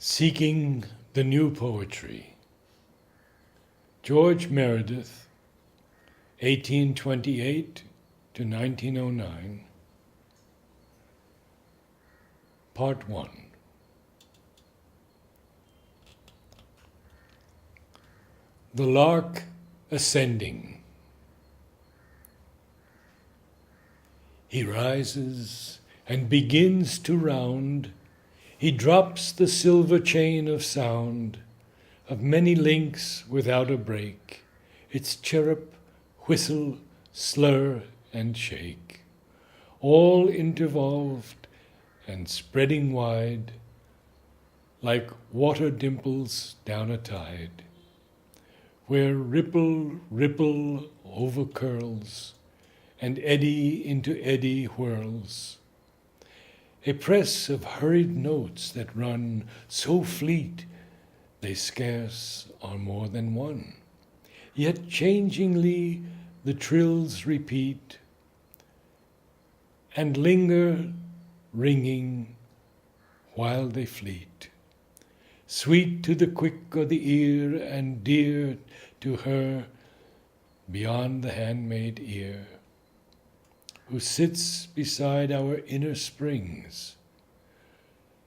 Seeking the New Poetry. George Meredith, 1828 to 1909. Part 1. The Lark Ascending. He rises and begins to round. He drops the silver chain of sound, of many links without a break, its chirrup, whistle, slur, and shake, all intervolved and spreading wide, like water dimples down a tide, where ripple over curls, and eddy into eddy whirls. A press of hurried notes that run so fleet they scarce are more than one, yet changingly the trills repeat and linger ringing while they fleet, sweet to the quick o' the ear and dear to her beyond the handmaid ear, who sits beside our inner springs,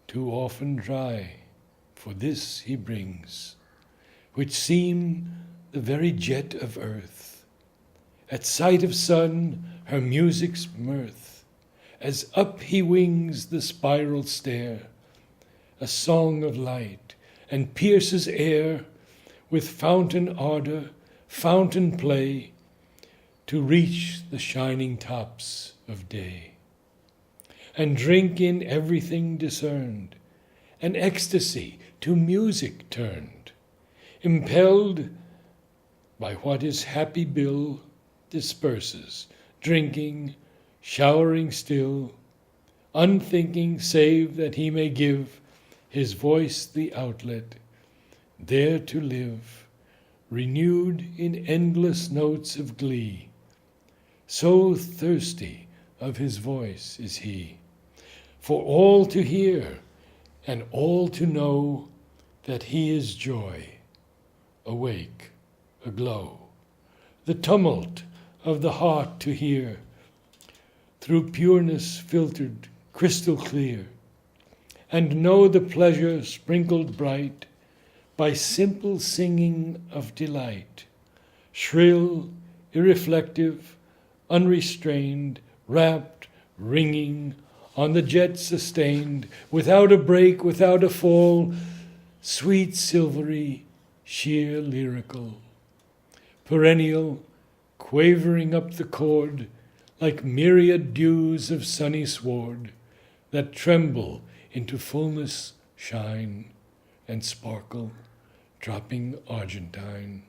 too often dry, for this he brings, which seem the very jet of earth. At sight of sun, her music's mirth, as up he wings the spiral stair, a song of light, and pierces air with fountain ardor, fountain play, to reach the shining tops of day, and drink in everything discerned, an ecstasy to music turned, impelled by what his happy bill disperses, drinking, showering still, unthinking save that he may give his voice the outlet, there to live, renewed in endless notes of glee. So thirsty of his voice is he, for all to hear and all to know that he is joy, awake, aglow, the tumult of the heart to hear, through pureness filtered crystal clear, and know the pleasure sprinkled bright by simple singing of delight, shrill, irreflective, unrestrained, rapt, ringing, on the jet sustained, without a break, without a fall, sweet, silvery, sheer lyrical, perennial, quavering up the chord, like myriad dews of sunny sward, that tremble into fullness, shine, and sparkle, dropping argentine.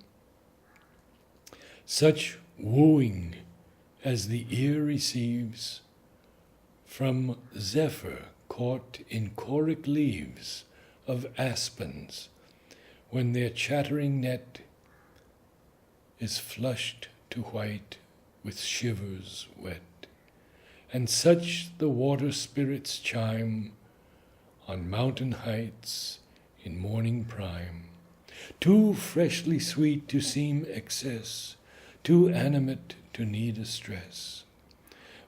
Such wooing as the ear receives from zephyr caught in choric leaves of aspens, when their chattering net is flushed to white with shivers wet, and such the water spirits chime on mountain heights in morning prime, too freshly sweet to seem excess, too animate to need a stress,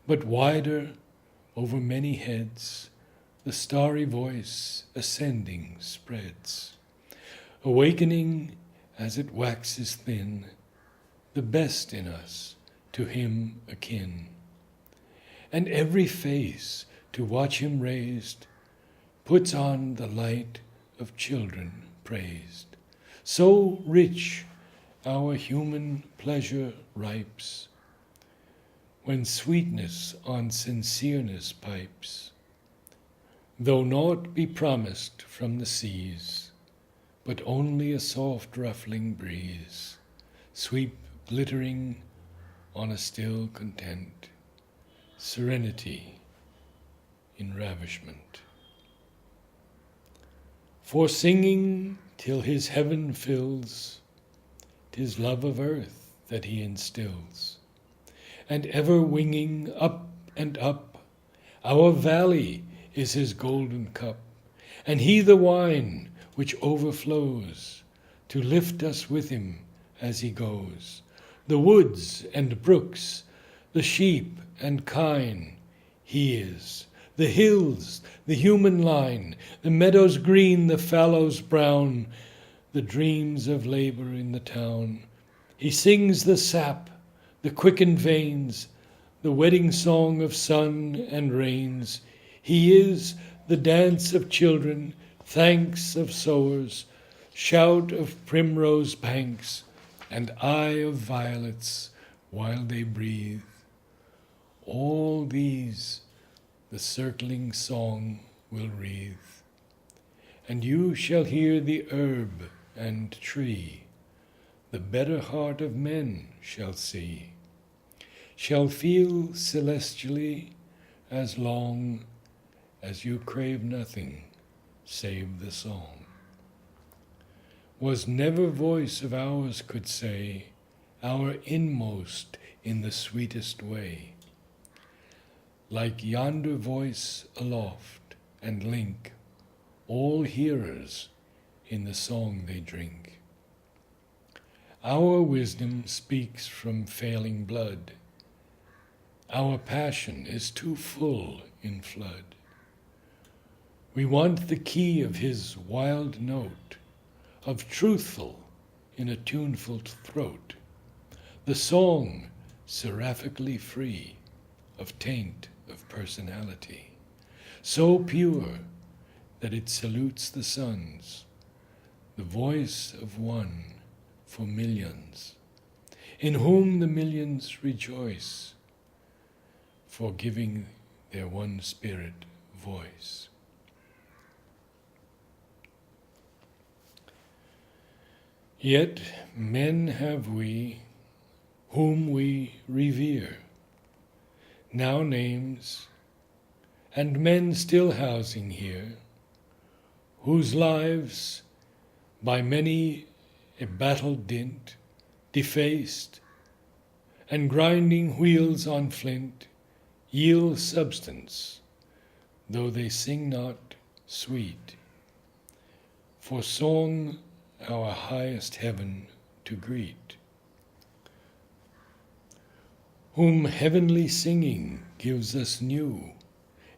but wider over many heads the starry voice ascending spreads, awakening as it waxes thin the best in us to him akin, and every face to watch him raised puts on the light of children praised. So rich our human pleasure ripes, when sweetness on sincereness pipes, though naught be promised from the seas, but only a soft ruffling breeze, sweep glittering on a still content, serenity in ravishment. For singing till his heaven fills, 'tis love of earth that he instills, and ever winging up and up, our valley is his golden cup, and he the wine which overflows, to lift us with him as he goes. The woods and brooks, the sheep and kine, he is. The hills, the human line, the meadows green, the fallows brown, the dreams of labor in the town. He sings the sap, the quickened veins, the wedding song of sun and rains. He is the dance of children, thanks of sowers, shout of primrose banks, and eye of violets while they breathe. All these the circling song will wreathe, and you shall hear the herb and tree, the better heart of men shall see, shall feel celestially as long as you crave nothing save the song. Was never voice of ours could say our inmost in the sweetest way, like yonder voice aloft, and link all hearers in the song they drink. Our wisdom speaks from failing blood. Our passion is too full in flood. We want the key of his wild note, of truthful in a tuneful throat, the song seraphically free of taint of personality, so pure that it salutes the suns, the voice of one for millions, in whom the millions rejoice, for giving their one spirit voice. Yet men have we, whom we revere, now names, and men still housing here, whose lives, by many a battle dint, defaced, and grinding wheels on flint, yield substance, though they sing not sweet, for song our highest heaven to greet, whom heavenly singing gives us new,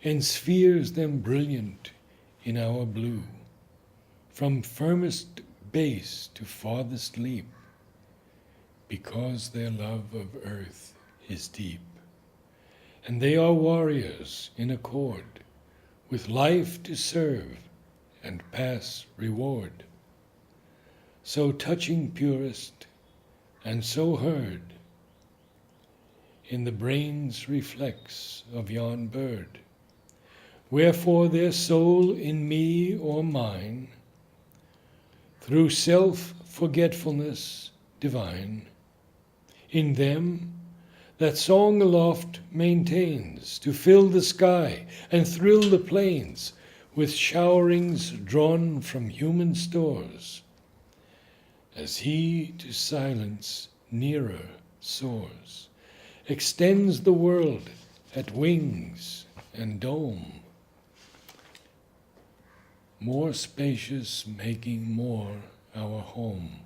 and spheres them brilliant in our blue, from firmest base to farthest leap, because their love of earth is deep. And they are warriors in accord, with life to serve and pass reward, so touching purest, and so heard in the brain's reflex of yon bird. Wherefore their soul in me or mine, through self-forgetfulness divine, in them that song aloft maintains, to fill the sky and thrill the plains with showerings drawn from human stores, as he to silence nearer soars, extends the world at wings and dome, more spacious making more our home,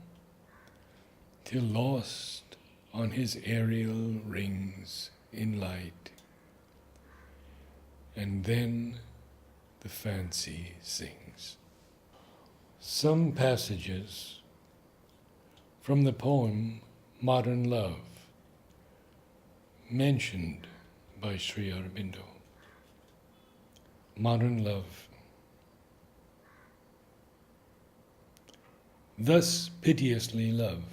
till lost on his aerial rings in light, and then the fancy sings. Some passages from the poem Modern Love, mentioned by Sri Aurobindo. Modern Love. Thus piteously love.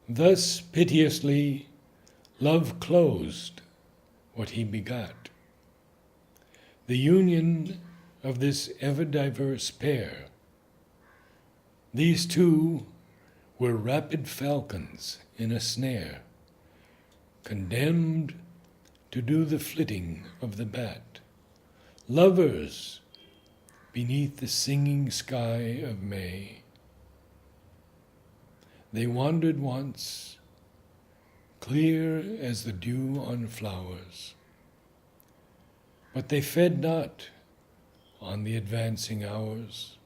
Thus piteously love closed what he begot. The union of this ever-diverse pair. These two were rapid falcons in a snare, condemned to do the flitting of the bat, lovers beneath the singing sky of May. They wandered once, clear as the dew on flowers, but they fed not on the advancing hours.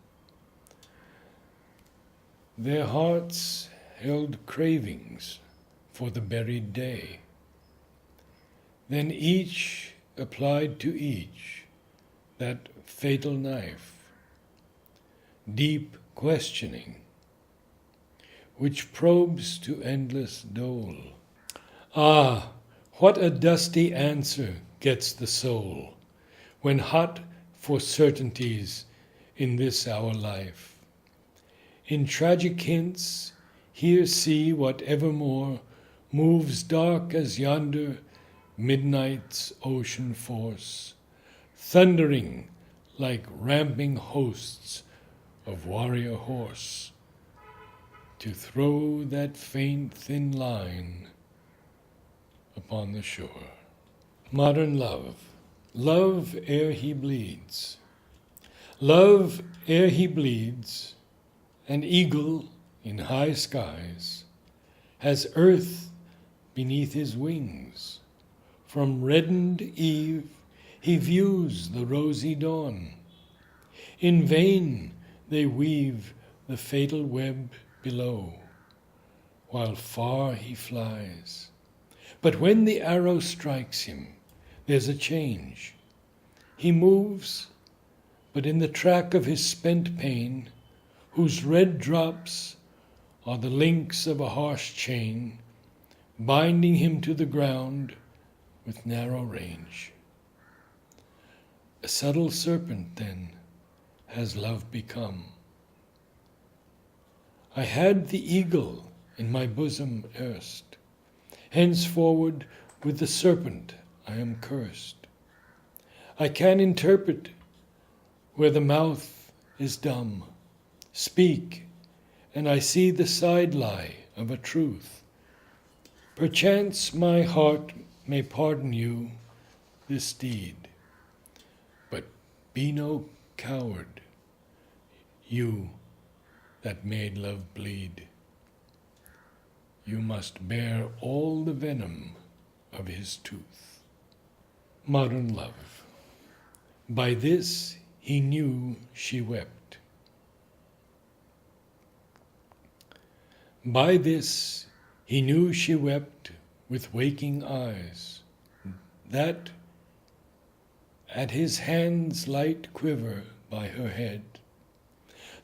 Their hearts held cravings for the buried day. Then each applied to each that fatal knife, deep questioning, which probes to endless dole. Ah, what a dusty answer gets the soul, when hot for certainties in this our life. In tragic hints, here see what evermore moves dark as yonder midnight's ocean force, thundering like ramping hosts of warrior horse, to throw that faint thin line upon the shore. Modern love, love ere he bleeds. Love ere he bleeds, an eagle in high skies, has earth beneath his wings. From reddened eve he views the rosy dawn. In vain they weave the fatal web below, while far he flies. But when the arrow strikes him, there's a change. He moves, but in the track of his spent pain, whose red drops are the links of a harsh chain, binding him to the ground with narrow range. A subtle serpent, then, has love become. I had the eagle in my bosom erst. Henceforward with the serpent I am cursed. I can interpret where the mouth is dumb. Speak, and I see the side lie of a truth. Perchance my heart may pardon you this deed, but be no coward, you that made love bleed. You must bear all the venom of his tooth. Modern love. By this he knew she wept. By this he knew she wept with waking eyes, that at his hand's light quiver by her head,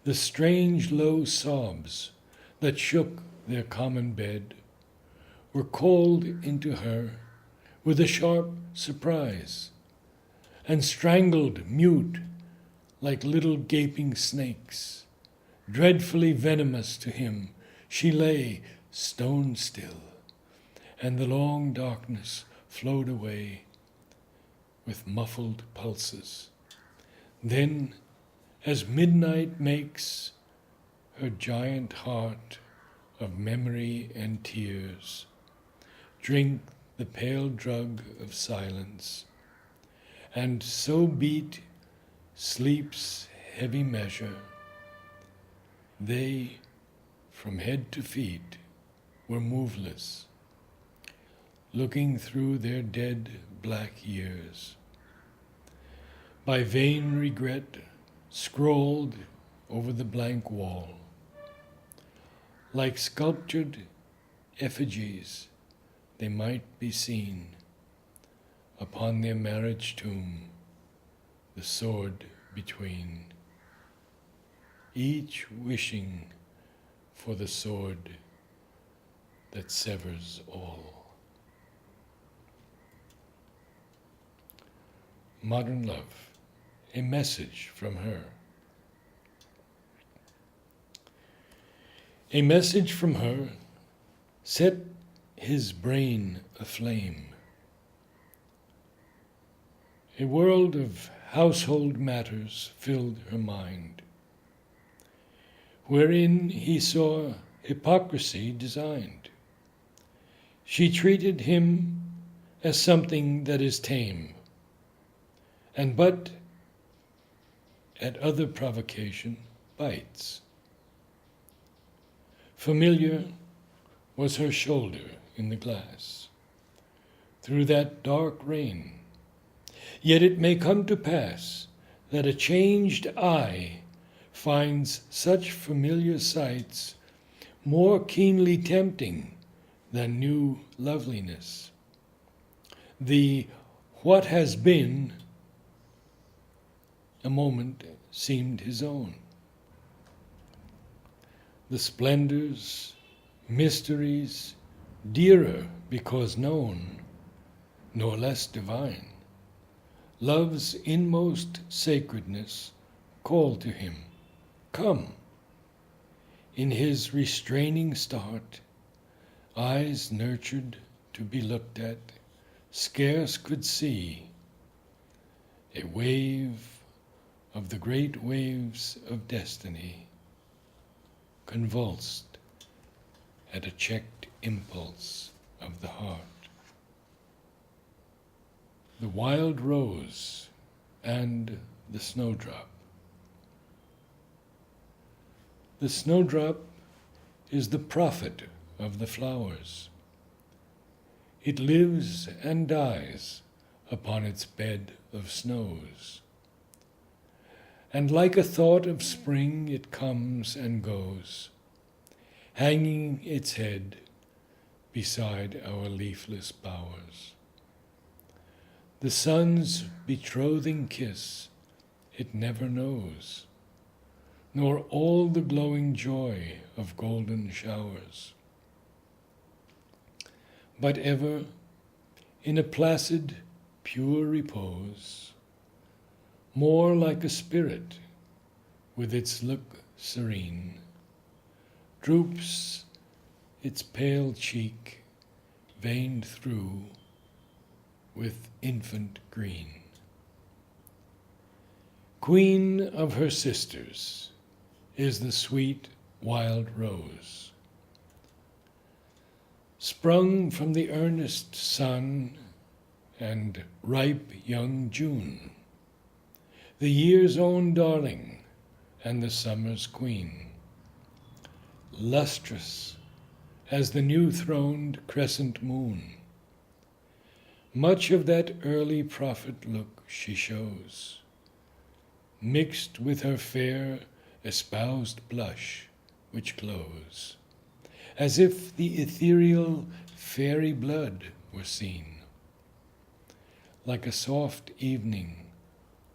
the strange low sobs that shook their common bed were called into her with a sharp surprise, and strangled mute like little gaping snakes. Dreadfully venomous to him, she lay stone still, and the long darkness flowed away with muffled pulses. Then, as midnight makes her giant heart of memory and tears drink the pale drug of silence, and so beat sleep's heavy measure, they, from head to feet, were moveless, looking through their dead black years. By vain regret scrolled over the blank wall, like sculptured effigies they might be seen upon their marriage tomb, the sword between, each wishing for the sword that severs all. Modern love, a message from her. A message from her set his brain aflame. A world of household matters filled her mind, wherein he saw hypocrisy designed. She treated him as something that is tame, and but at other provocation bites. Familiar was her shoulder in the glass through that dark rain, Yet it may come to pass that a changed eye finds such familiar sights more keenly tempting than new loveliness. The what has been a moment seemed his own. The splendors, mysteries, dearer because known, nor less divine, love's inmost sacredness called to him, come. In his restraining start, eyes nurtured to be looked at, scarce could see a wave of the great waves of destiny, convulsed at a checked impulse of the heart. The wild rose and the snowdrop. The snowdrop is the prophet of the flowers. It lives and dies upon its bed of snows. And like a thought of spring it comes and goes, hanging its head beside our leafless bowers. The sun's betrothing kiss it never knows, nor all the glowing joy of golden showers. But ever, in a placid, pure repose, more like a spirit, with its look serene, droops its pale cheek, veined through with infant green. Queen of her sisters is the sweet wild rose, sprung from the earnest sun and ripe young June, the year's own darling and the summer's queen, lustrous as the new-throned crescent moon. Much of that early prophet look she shows, mixed with her fair espoused blush which glows, as if the ethereal fairy blood were seen, like a soft evening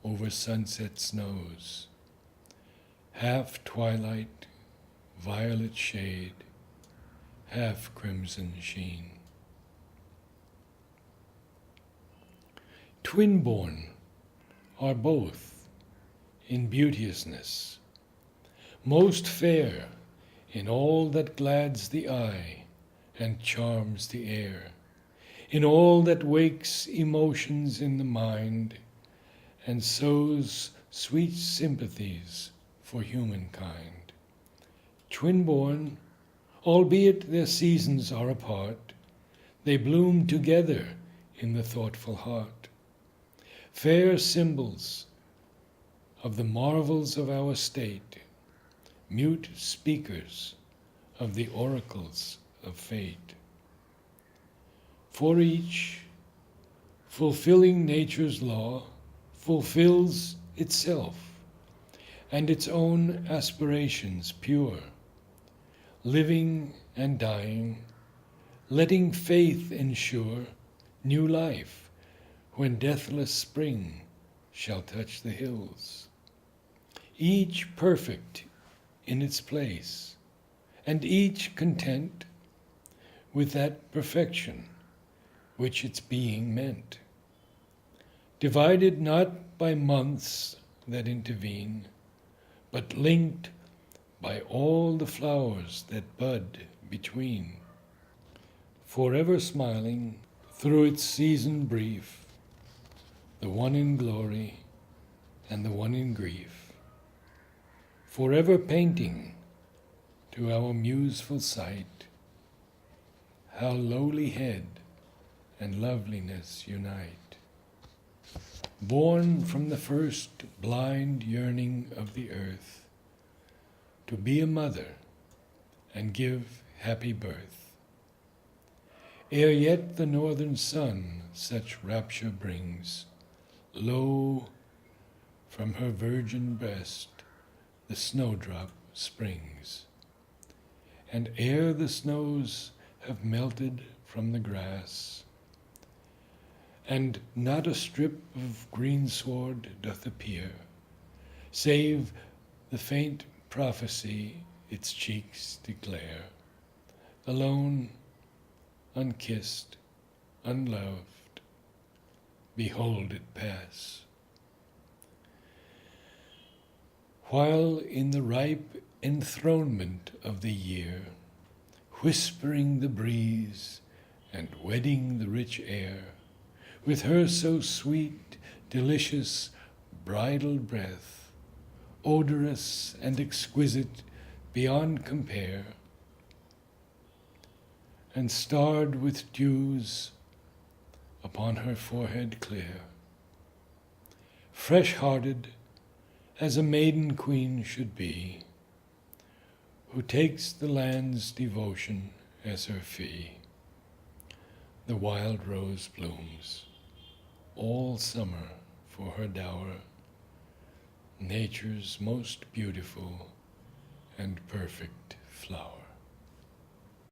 over sunset snows, half twilight, violet shade, half crimson sheen. Twin-born are both in beauteousness, most fair in all that glads the eye and charms the air, in all that wakes emotions in the mind and sows sweet sympathies for humankind. Twin-born, albeit their seasons are apart, they bloom together in the thoughtful heart, fair symbols of the marvels of our state, mute speakers of the oracles of fate. For each, fulfilling nature's law, fulfills itself and its own aspirations pure, living and dying, letting faith ensure new life when deathless spring shall touch the hills. Each perfect in its place, and each content with that perfection which its being meant, divided not by months that intervene, but linked by all the flowers that bud between, forever smiling through its season brief, the one in glory and the one in grief, forever painting to our museful sight how lowly head and loveliness unite. Born from the first blind yearning of the earth, to be a mother and give happy birth, ere yet the northern sun such rapture brings, lo, from her virgin breast the snowdrop springs. And ere the snows have melted from the grass, and not a strip of greensward doth appear, save the faint prophecy its cheeks declare, alone, unkissed, unloved, behold it pass. While in the ripe enthronement of the year, whispering the breeze and wedding the rich air, with her so sweet, delicious, bridal breath, odorous and exquisite beyond compare, and starred with dews upon her forehead clear, fresh-hearted as a maiden queen should be, who takes the land's devotion as her fee. The wild rose blooms all summer for her dower, nature's most beautiful and perfect flower.